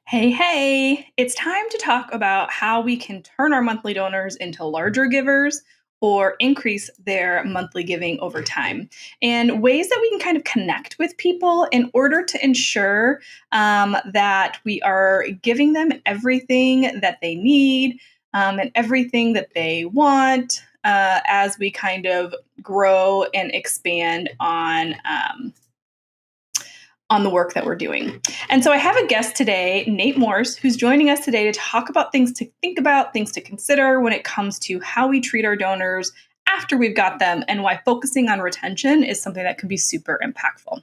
Hey, hey, it's time to talk about how we can turn our monthly donors into larger givers or increase their monthly giving over time, and ways that we can kind of connect with people in order to ensure that we are giving them everything that they need and everything that they want as we kind of grow and expand on the work that we're doing. And so I have a guest today, Nate Morse, who's joining us today to talk about things to think about, things to consider when it comes to how we treat our donors after we've got them, and why focusing on retention is something that can be super impactful.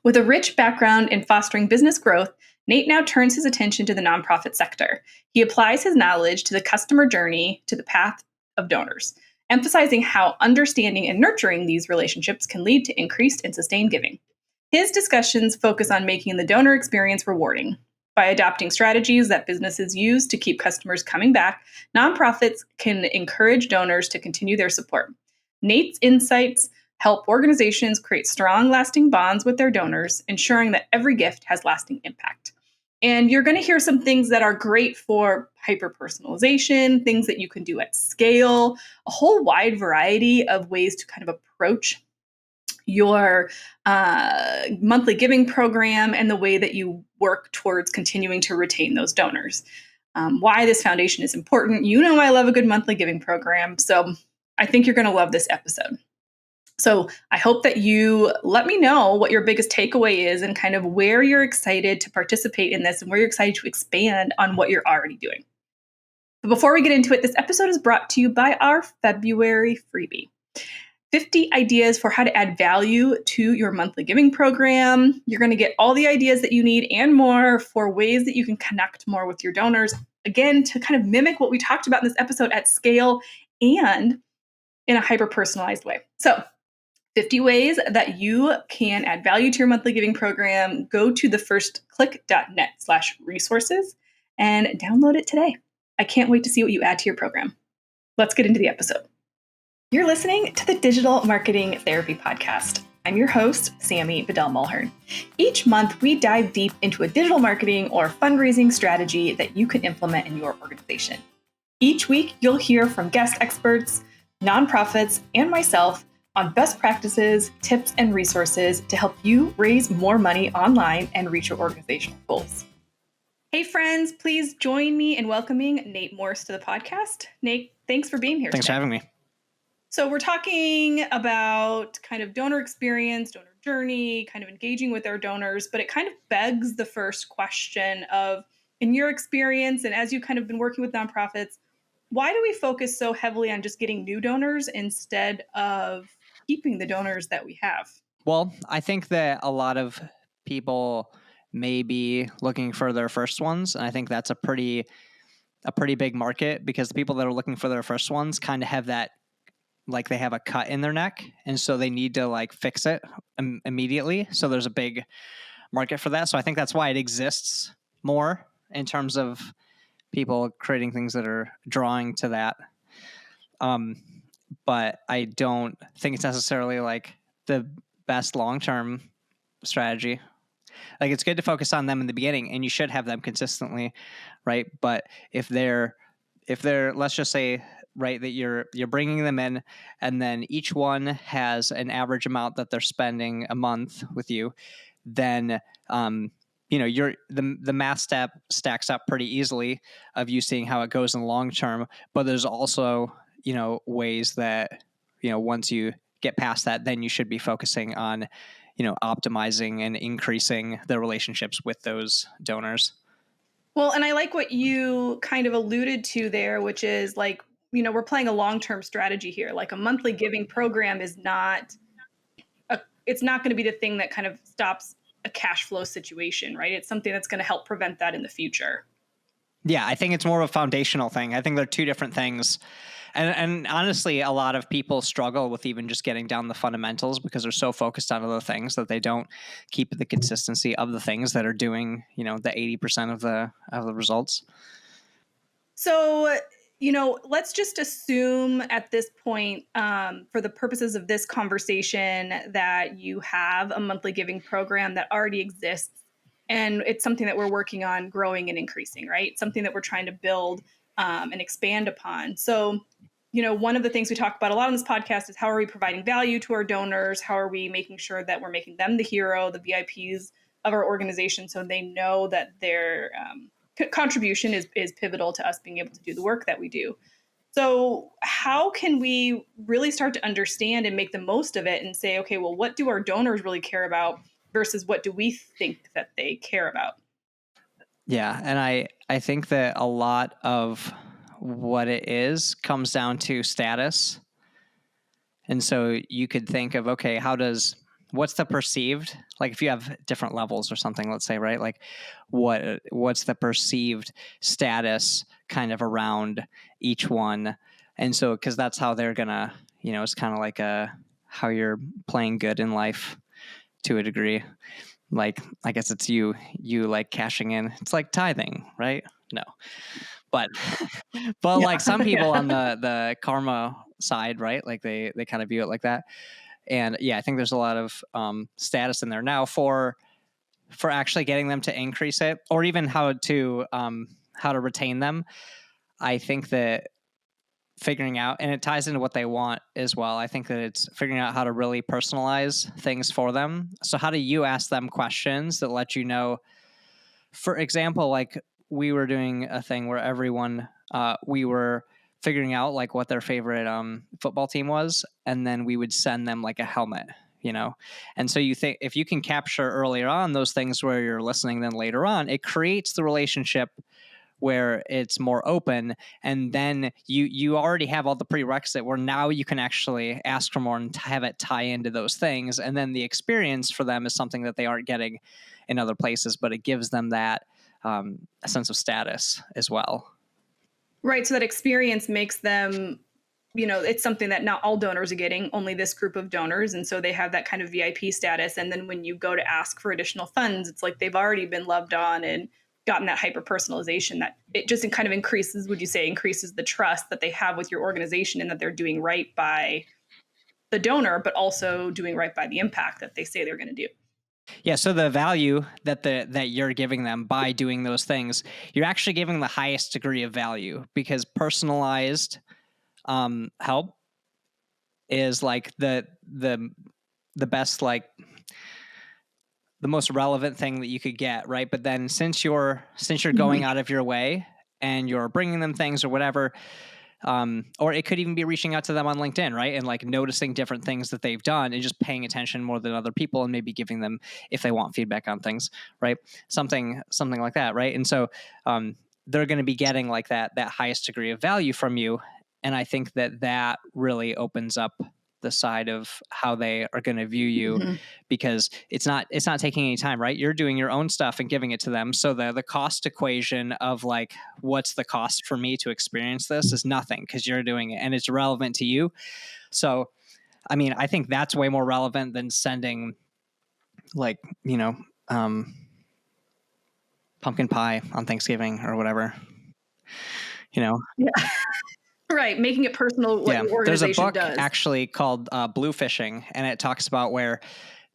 With a rich background in fostering business growth, Nate now turns his attention to the nonprofit sector. He applies his knowledge to the customer journey to the path of donors, emphasizing how understanding and nurturing these relationships can lead to increased and sustained giving. His discussions focus on making the donor experience rewarding. By adopting strategies that businesses use to keep customers coming back, nonprofits can encourage donors to continue their support. Nate's insights help organizations create strong, lasting bonds with their donors, ensuring that every gift has lasting impact. And you're going to hear some things that are great for hyper-personalization, things that you can do at scale, a whole wide variety of ways to kind of approach your monthly giving program and the way that you work towards continuing to retain those donors. Why this foundation is important. You know, I love a good monthly giving program, so I think you're going to love this episode. So I hope that you let me know what your biggest takeaway is and kind of where you're excited to participate in this and where you're excited to expand on what you're already doing. But before we get into it, this episode is brought to you by our February freebie. 50 ideas for how to add value to your monthly giving program. You're going to get all the ideas that you need and more for ways that you can connect more with your donors. Again, to kind of mimic what we talked about in this episode at scale and in a hyper-personalized way. So 50 ways that you can add value to your monthly giving program. Go to thefirstclick.net/resources and download it today. I can't wait to see what you add to your program. Let's get into the episode. You're listening to the Digital Marketing Therapy Podcast. I'm your host, Sammy Bedell-Mulhern. Each month, we dive deep into a digital marketing or fundraising strategy that you can implement in your organization. Each week, you'll hear from guest experts, nonprofits, and myself on best practices, tips, and resources to help you raise more money online and reach your organizational goals. Hey, friends, please join me in welcoming Nate Morse to the podcast. Nate, thanks for being here Thanks today. for having me. So we're talking about kind of donor experience, donor journey, kind of engaging with our donors, but it kind of begs the first question of, in your experience, and as you've kind of been working with nonprofits, why do we focus so heavily on just getting new donors instead of keeping the donors that we have? Well, I think that a lot of people may be looking for their first ones, and I think that's a pretty big market because the people that are looking for their first ones kind of have that, like they have a cut in their neck, and so they need to like fix it immediately. So there's a big market for that. So I think that's why it exists more in terms of people creating things that are drawing to that. But I don't think it's necessarily like the best long-term strategy. Like it's good to focus on them in the beginning, and you should have them consistently, right? But if they're let's just say, right, that you're bringing them in, and then each one has an average amount that they're spending a month with you, then you're the math stacks up pretty easily of you seeing how it goes in the long term. But there's also ways that once you get past that, then you should be focusing on optimizing and increasing the relationships with those donors. Well, and I like what you kind of alluded to there, which is like, we're playing a long-term strategy here. Like a monthly giving program is it's not going to be the thing that kind of stops a cash flow situation, right? It's something that's going to help prevent that in the future. Yeah, I think it's more of a foundational thing. I think they're two different things. And honestly, a lot of people struggle with even just getting down the fundamentals because they're so focused on other things that they don't keep the consistency of the things that are doing, the 80% of the results. So, let's just assume at this point, for the purposes of this conversation, that you have a monthly giving program that already exists And it's something that we're working on growing and increasing, right? Something that we're trying to build and expand upon. So, one of the things we talk about a lot on this podcast is how are we providing value to our donors? How are we making sure that we're making them the hero, the VIPs of our organization, so they know that their contribution is pivotal to us being able to do the work that we do. So, how can we really start to understand and make the most of it and say, okay, well, what do our donors really care about versus what do we think that they care about? Yeah. And I think that a lot of what it is comes down to status. And so you could think of, okay, what's the perceived, like if you have different levels or something, let's say, right? Like what's the perceived status kind of around each one. And so, cause that's how they're gonna, it's kind of like how you're playing good in life to a degree. Like, I guess it's you like cashing in. It's like tithing, right? No, but like some people on the karma side, right? Like they kind of view it like that. And yeah, I think there's a lot of status in there now for actually getting them to increase it, or even how to retain them. I think that figuring out, and it ties into what they want as well. I think that it's figuring out how to really personalize things for them. So how do you ask them questions that let you know, for example, like we were doing a thing where everyone, we were figuring out like what their favorite football team was, and then we would send them like a helmet, and so you think if you can capture earlier on those things where you're listening, then later on it creates the relationship where it's more open, and then you already have all the prerequisite where now you can actually ask for more and have it tie into those things, and then the experience for them is something that they aren't getting in other places, but it gives them that a sense of status as well. Right. So that experience makes them, it's something that not all donors are getting, only this group of donors. And so they have that kind of VIP status. And then when you go to ask for additional funds, it's like they've already been loved on and gotten that hyper personalization that it just kind of increases, would you say, increases the trust that they have with your organization and that they're doing right by the donor, but also doing right by the impact that they say they're going to do. Yeah, so the value that you're giving them by doing those things, you're actually giving the highest degree of value, because personalized help is like the best, like the most relevant thing that you could get, right? But then since you're going out of your way and you're bringing them things or whatever, or it could even be reaching out to them on LinkedIn, right? And like noticing different things that they've done and just paying attention more than other people, and maybe giving them, if they want feedback on things, right? Something like that, right? And so they're going to be getting like that highest degree of value from you. And I think that really opens up the side of how they are going to view you, because it's not taking any time, right? You're doing your own stuff and giving it to them. So the cost equation of like, what's the cost for me to experience this is nothing, because you're doing it and it's relevant to you. So, I mean, I think that's way more relevant than sending like, pumpkin pie on Thanksgiving or whatever, Yeah. Right. Making it personal. What your organization does. There's a book actually called Blue Fishing, and it talks about where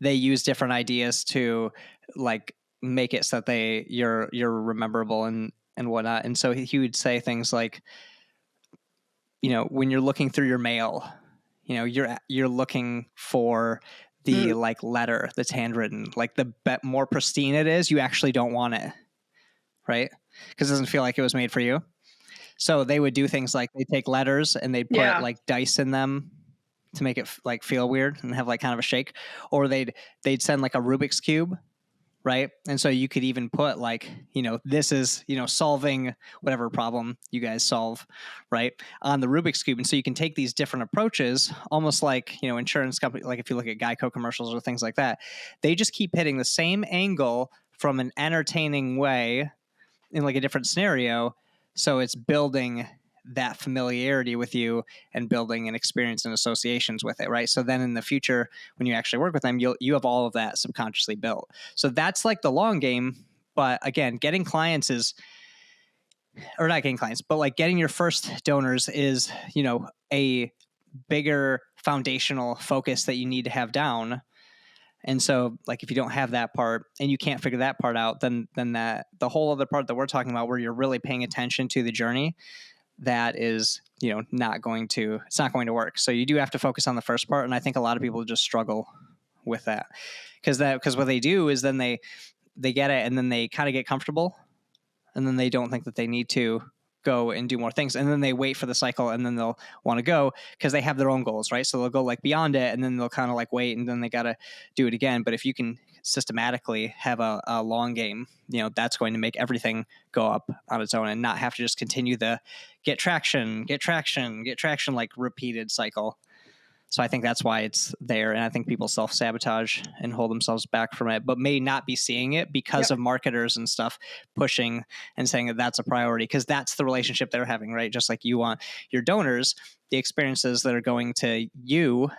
they use different ideas to like make it so that you're rememberable and whatnot. And so he would say things like, when you're looking through your mail, you're looking for the like letter that's handwritten. Like the more pristine it is, you actually don't want it, right? Because it doesn't feel like it was made for you. So they would do things like they take letters and they'd put like dice in them to make it like feel weird and have like kind of a shake, or they'd send like a Rubik's cube, right? And so you could even put like, this is, solving whatever problem you guys solve, right, on the Rubik's cube. And so you can take these different approaches, almost like, insurance company, like if you look at Geico commercials or things like that, they just keep hitting the same angle from an entertaining way in like a different scenario. So it's building that familiarity with you and building an experience and associations with it, right? So then in the future, when you actually work with them, you have all of that subconsciously built. So that's like the long game. But again, getting clients or not getting clients, but like getting your first donors is, a bigger foundational focus that you need to have down. And so like if you don't have that part and you can't figure that part out, then that the whole other part that we're talking about where you're really paying attention to the journey, that is, it's not going to work. So you do have to focus on the first part. And I think a lot of people just struggle with that because what they do is then they get it and then they kind of get comfortable and then they don't think that they need to go and do more things. And then they wait for the cycle and then they'll want to go because they have their own goals, right? So they'll go like beyond it and then they'll kind of like wait and then they got to do it again. But if you can systematically have a long game, that's going to make everything go up on its own and not have to just continue the get traction, like repeated cycle. So I think that's why it's there. And I think people self-sabotage and hold themselves back from it, but may not be seeing it because of marketers and stuff pushing and saying that that's a priority because that's the relationship they're having, right? Just like you want your donors, the experiences that are going to you,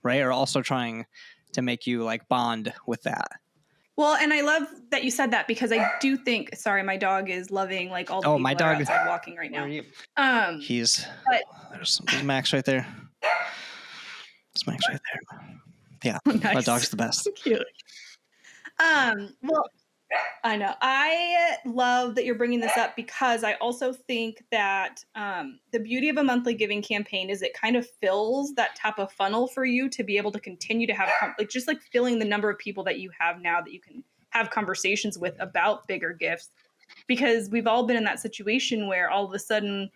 right, are also trying to make you like bond with that. Well, and I love that you said that because I do think, sorry, my dog is loving like all the people my that are dog outside walking right now. Where are you? There's Max right there. It's Max right there. Yeah, nice. My dog's the best. Cute. Well, I know. I love that you're bringing this up because I also think that the beauty of a monthly giving campaign is it kind of fills that top of funnel for you to be able to continue to have just like filling the number of people that you have now that you can have conversations with about bigger gifts, because we've all been in that situation where all of a sudden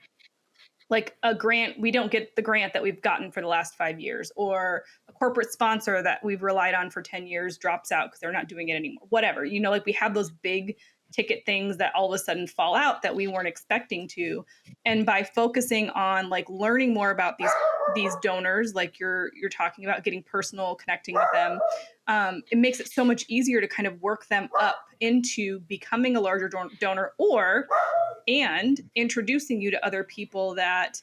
like a grant, we don't get the grant that we've gotten for the last 5 years, or a corporate sponsor that we've relied on for 10 years drops out because they're not doing it anymore, whatever, like we have those big ticket things that all of a sudden fall out that we weren't expecting to. And by focusing on like learning more about these donors, like you're talking about, getting personal, connecting with them, it makes it so much easier to kind of work them up into becoming a larger donor and introducing you to other people that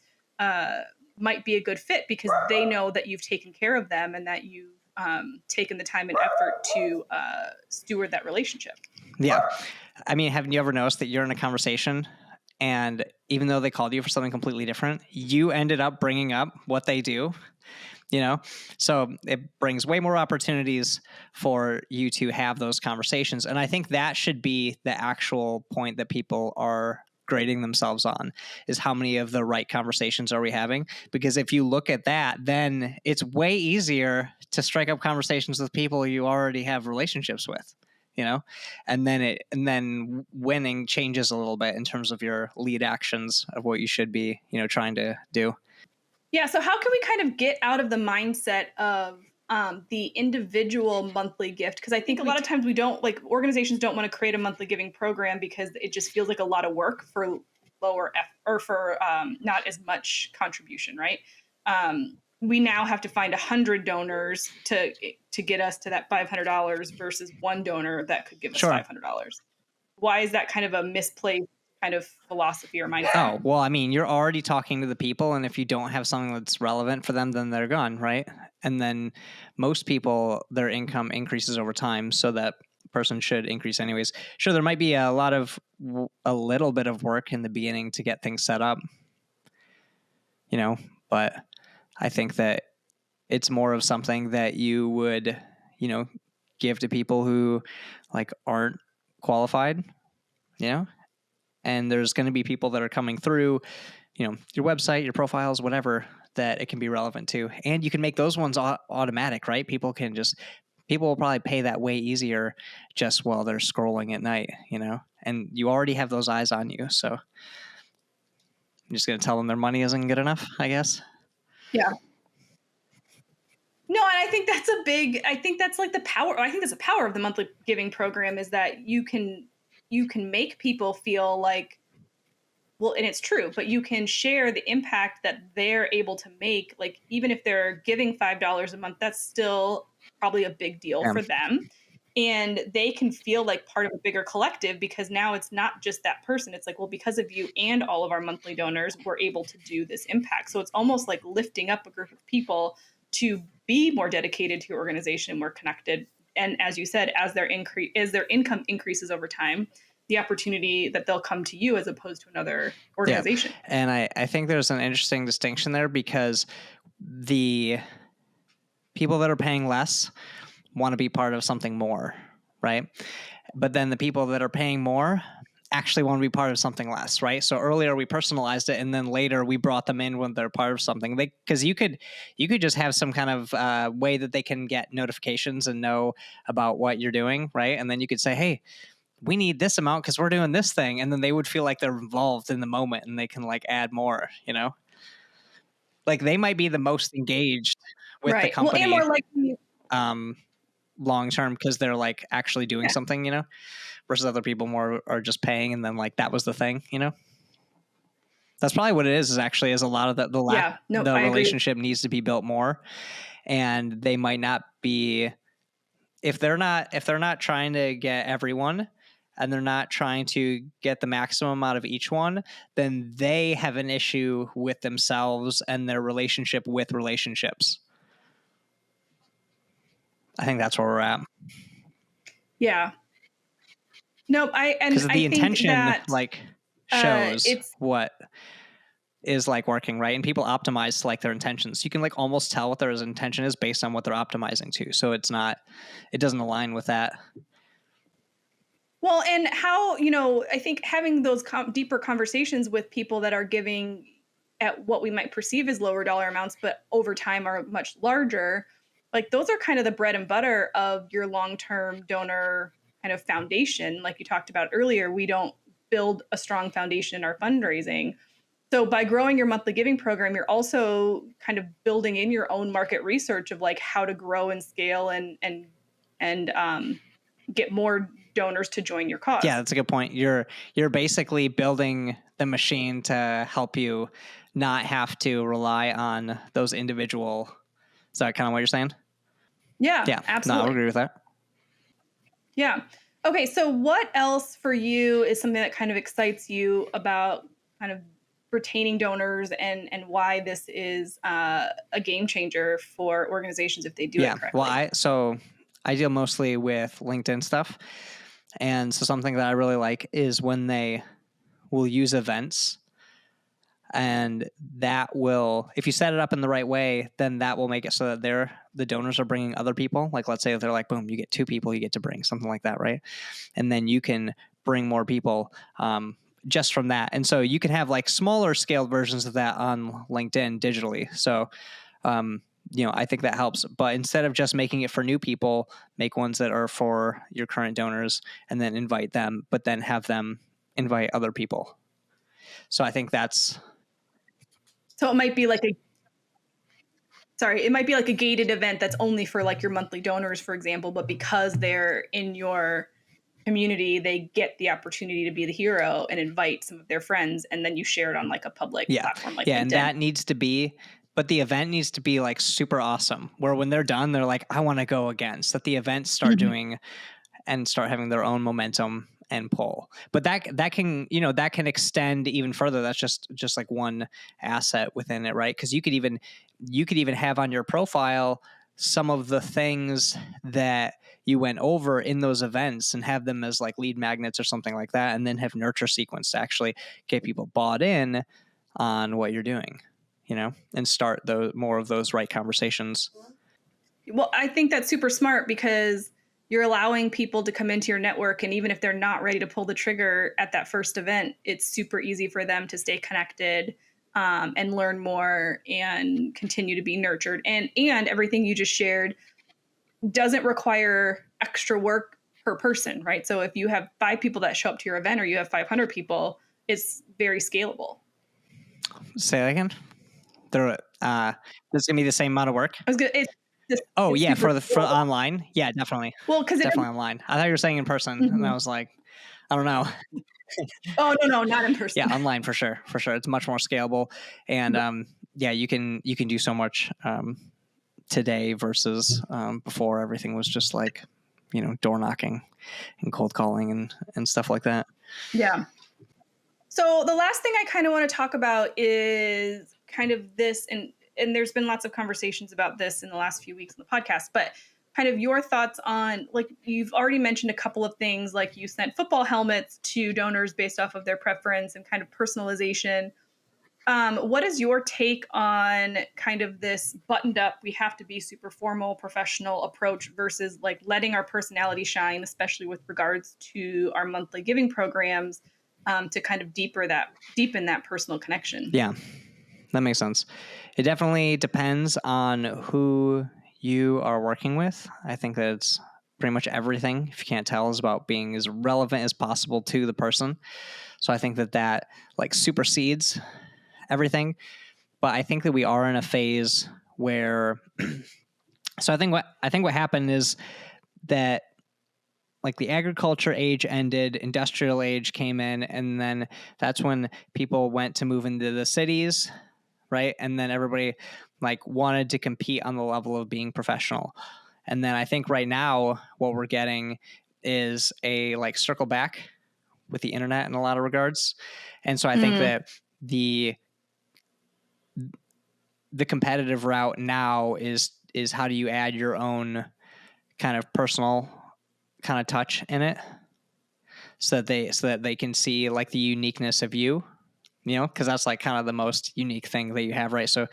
might be a good fit because they know that you've taken care of them and that you've taken the time and effort to steward that relationship. Yeah. I mean, haven't you ever noticed that you're in a conversation and even though they called you for something completely different, you ended up bringing up what they do, So it brings way more opportunities for you to have those conversations. And I think that should be the actual point that people are grading themselves on, is how many of the right conversations are we having? Because if you look at that, then it's way easier to strike up conversations with people you already have relationships with. And then winning changes a little bit in terms of your lead actions of what you should be, trying to do. Yeah. So how can we kind of get out of the mindset of the individual monthly gift? Because I think a lot of times organizations don't want to create a monthly giving program because it just feels like a lot of work for lower or for not as much contribution, right? We now have to find 100 donors to get us to that $500 versus one donor that could give us $500. Why is that kind of a misplaced kind of philosophy or mindset? Oh, well, I mean, you're already talking to the people, and if you don't have something that's relevant for them, then they're gone, right? And then most people, their income increases over time, so that person should increase anyways. Sure, there might be a little bit of work in the beginning to get things set up, but I think that it's more of something that you would, give to people who like aren't qualified, and there's going to be people that are coming through, your website, your profiles, whatever, that it can be relevant to. And you can make those ones automatic, right? People will probably pay that way easier just while they're scrolling at night, and you already have those eyes on you. So I'm just going to tell them their money isn't good enough, I guess. Yeah. No, and I think that's like the power. I think that's the power of the monthly giving program, is that you can make people feel like, well, and it's true, but you can share the impact that they're able to make. Like, even if they're giving $5 a month, that's still probably a big deal for them. And they can feel like part of a bigger collective, because now it's not just that person. It's like, well, because of you and all of our monthly donors, we're able to do this impact. So it's almost like lifting up a group of people to be more dedicated to your organization, more connected. And as you said, as their income increases over time, the opportunity that they'll come to you as opposed to another organization. Yeah. And I think there's an interesting distinction there, because the people that are paying less want to be part of something more, right? But then the people that are paying more actually want to be part of something less, right? So earlier we personalized it, and then later we brought them in when they're part of something. Because you could just have some kind of way that they can get notifications and know about what you're doing, right? And then you could say, hey, we need this amount because we're doing this thing, and then they would feel like they're involved in the moment, and they can like add more, like they might be the most engaged with the Right. Well, and company more likely, long term because they're like actually doing something, versus other people more are just paying, and then like that was the thing, That's probably what it is actually is a lot of the I relationship agree. needs to be built more, and they might not be if they're not trying to get everyone, and they're not trying to get the maximum out of each one, then they have an issue with themselves and their relationship with relationships. I think that's where we're at. Yeah. No, because the I think intention that like shows it's what is like working, right? And people optimize to like their intentions. You can like almost tell what their intention is based on what they're optimizing to. So it doesn't align with that. well, and how, I think having those deeper conversations with people that are giving at what we might perceive as lower dollar amounts, but over time are much larger, like those are kind of the bread and butter of your long-term donor kind of foundation. Like you talked about earlier, we don't build a strong foundation in our fundraising. So by growing your monthly giving program, you're also kind of building in your own market research of like how to grow and scale and get more donors to join your cause. Yeah, that's a good point. You're basically building the machine to help you not have to rely on those individual. Is that kind of what you're saying? Yeah, absolutely. No, I agree with that. Yeah. Okay, so what else for you is something that kind of excites you about kind of retaining donors and why this is a game changer for organizations if they do it correctly? Well, I deal mostly with LinkedIn stuff. And so something that I really like is when they will use events, and that will, if you set it up in the right way, then that will make it so that the donors are bringing other people. Like, let's say if they're like, boom, you get 2 people, you get to bring something like that, right? And then you can bring more people just from that. And so you can have like smaller scaled versions of that on LinkedIn digitally. So, I think that helps. But instead of just making it for new people, make ones that are for your current donors, and then invite them, but then have them invite other people. So I think that's. So it might be like a gated event that's only for like your monthly donors, for example, but because they're in your community, they get the opportunity to be the hero and invite some of their friends, and then you share it on like a public platform like LinkedIn. And that needs to be, but the event needs to be like super awesome, where when they're done, they're like, I want to go again. So that the events start doing and start having their own momentum and pull. But that can, that can extend even further. That's just like one asset within it, right? Because you could even have on your profile some of the things that you went over in those events and have them as like lead magnets or something like that, and then have nurture sequence to actually get people bought in on what you're doing, and start more of those right conversations. Well, I think that's super smart because you're allowing people to come into your network, and even if they're not ready to pull the trigger at that first event, it's super easy for them to stay connected and learn more and continue to be nurtured. And everything you just shared doesn't require extra work per person, right? So if you have 5 people that show up to your event, or you have 500 people, it's very scalable. Say that again. It's gonna be the same amount of work. For online, yeah, definitely. Well, because definitely online. I thought you were saying in person, and I was like, I don't know. Oh no, not in person. Yeah, online for sure. It's much more scalable, and you can do so much today versus before. Everything was just like, door knocking and cold calling and stuff like that. Yeah. So the last thing I kind of want to talk about is kind of this, and there's been lots of conversations about this in the last few weeks on the podcast, but kind of your thoughts on, like, you've already mentioned a couple of things, like you sent football helmets to donors based off of their preference and kind of personalization. What is your take on kind of this buttoned up, we have to be super formal, professional approach versus like letting our personality shine, especially with regards to our monthly giving programs, to kind of deepen that personal connection? Yeah, that makes sense. It definitely depends on who you are working with. I think that it's pretty much everything, if you can't tell, is about being as relevant as possible to the person. So I think that like supersedes everything. But I think that we are in a phase where so I think what happened is that like the agriculture age ended, industrial age came in, and then that's when people went to move into the cities, right? And then everybody like wanted to compete on the level of being professional. And then I think right now what we're getting is a like circle back with the internet in a lot of regards. And so I think that the competitive route now is how do you add your own kind of personal kind of touch in it so that they can see like the uniqueness of you, because that's like kind of the most unique thing that you have, right? So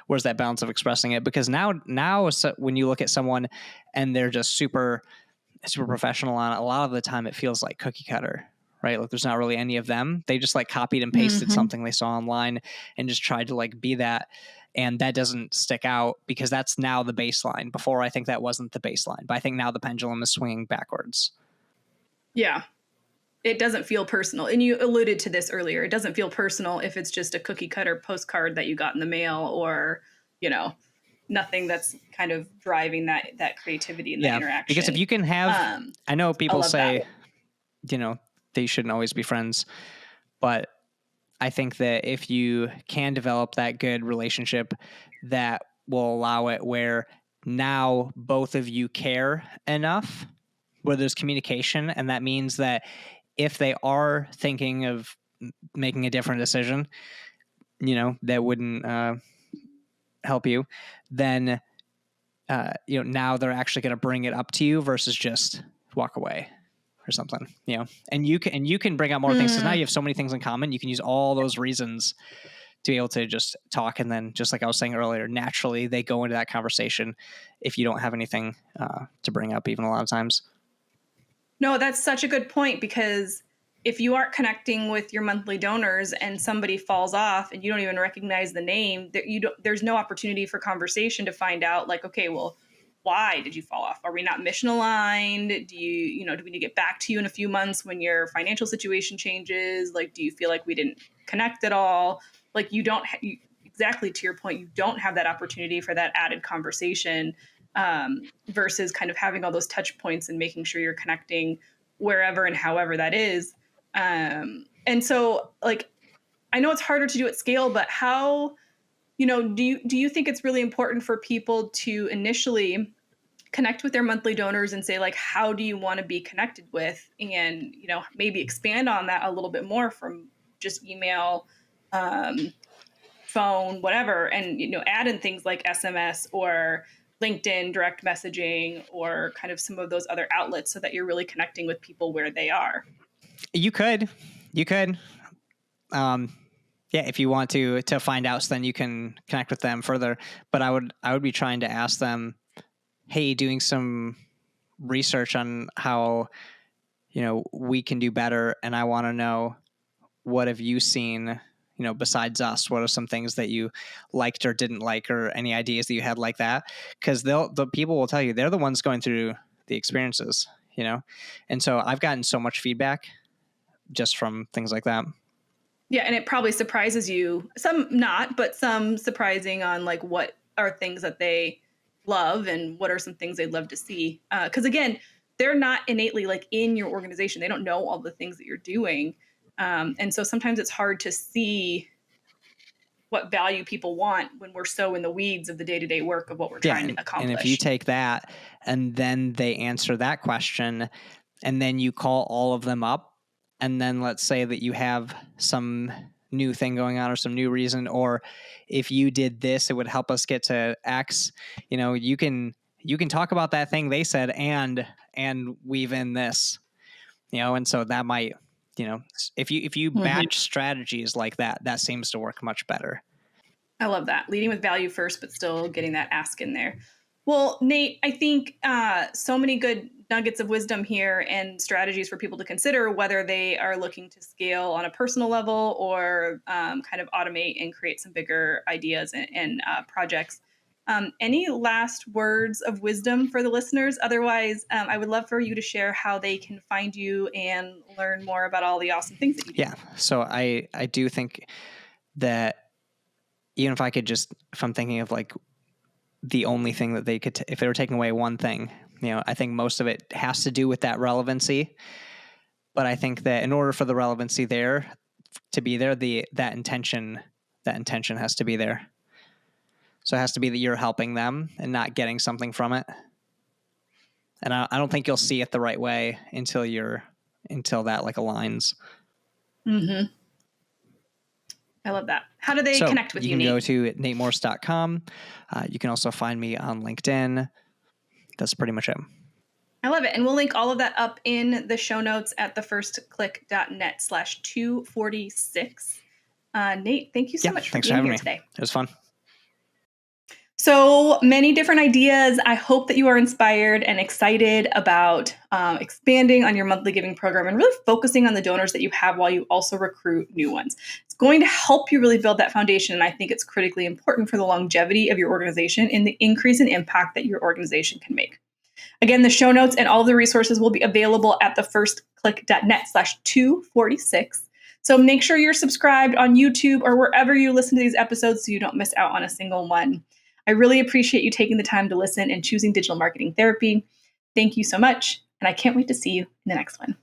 where's that balance of expressing it? Because now so when you look at someone and they're just super professional on it, a lot of the time it feels like cookie cutter, right? Like there's not really any of them. They just like copied and pasted something they saw online and just tried to like be that. And that doesn't stick out because that's now the baseline. Before, I think that wasn't the baseline, but I think now the pendulum is swinging backwards. Yeah. It doesn't feel personal. And you alluded to this earlier. It doesn't feel personal if it's just a cookie cutter postcard that you got in the mail or, nothing that's kind of driving that creativity and that interaction. Because if you can have, I know people say, they shouldn't always be friends, but I think that if you can develop that good relationship, that will allow it where now both of you care enough where there's communication. And that means that if they are thinking of making a different decision, that wouldn't help you, then, now they're actually going to bring it up to you versus just walk away or something, and you can bring out more things because now you have so many things in common. You can use all those reasons to be able to just talk. And then just like I was saying earlier, naturally they go into that conversation if you don't have anything to bring up even a lot of times. No, that's such a good point because if you aren't connecting with your monthly donors and somebody falls off and you don't even recognize the name, there's no opportunity for conversation to find out like, okay, well, why did you fall off? Are we not mission aligned? Do we need to get back to you in a few months when your financial situation changes? Like, do you feel like we didn't connect at all? Like exactly to your point, you don't have that opportunity for that added conversation versus kind of having all those touch points and making sure you're connecting wherever and however that is. And so like, I know it's harder to do at scale, but how, do you think it's really important for people to initially connect with their monthly donors and say like, how do you want to be connected with? And, maybe expand on that a little bit more from just email, phone, whatever, and, add in things like SMS or LinkedIn direct messaging or kind of some of those other outlets so that you're really connecting with people where they are. You could, if you want to find out, so then you can connect with them further. But I would be trying to ask them, hey, doing some research on how, we can do better. And I want to know, what have you seen, besides us? What are some things that you liked or didn't like, or any ideas that you had like that? Because the people will tell you they're the ones going through the experiences, And so I've gotten so much feedback just from things like that. Yeah, and it probably surprises you. Some not, but some surprising on like what are things that they love and what are some things they'd love to see. Because again, they're not innately like in your organization. They don't know all the things that you're doing. And so sometimes it's hard to see what value people want when we're so in the weeds of the day-to-day work of what we're trying to accomplish. And if you take that and then they answer that question and then you call all of them up, and then let's say that you have some new thing going on or some new reason, or if you did this, it would help us get to X, you can talk about that thing they said and weave in this, and so that might If you batch strategies like that, that seems to work much better. I love that. Leading with value first, but still getting that ask in there. Well, Nate, I think so many good nuggets of wisdom here and strategies for people to consider, whether they are looking to scale on a personal level or kind of automate and create some bigger ideas and projects. Any last words of wisdom for the listeners? Otherwise, I would love for you to share how they can find you and learn more about all the awesome things that you do. Yeah. So I do think that even if I'm thinking of like the only thing that they could, if they were taking away one thing, I think most of it has to do with that relevancy. But I think that in order for the relevancy to be there, that intention has to be there. So it has to be that you're helping them and not getting something from it. And I don't think you'll see it the right way until that like aligns. Mm-hmm. I love that. How do they connect with you, Nate? You can go to natemorse.com. You can also find me on LinkedIn. That's pretty much it. I love it. And we'll link all of that up in the show notes at thefirstclick.net/246. Nate, thank you so much for being here today. It was fun. So many different ideas. I hope that you are inspired and excited about expanding on your monthly giving program and really focusing on the donors that you have while you also recruit new ones. It's going to help you really build that foundation. And I think it's critically important for the longevity of your organization and the increase in impact that your organization can make. Again, the show notes and all the resources will be available at thefirstclick.net/246. So make sure you're subscribed on YouTube or wherever you listen to these episodes so you don't miss out on a single one. I really appreciate you taking the time to listen and choosing digital marketing therapy. Thank you so much, and I can't wait to see you in the next one.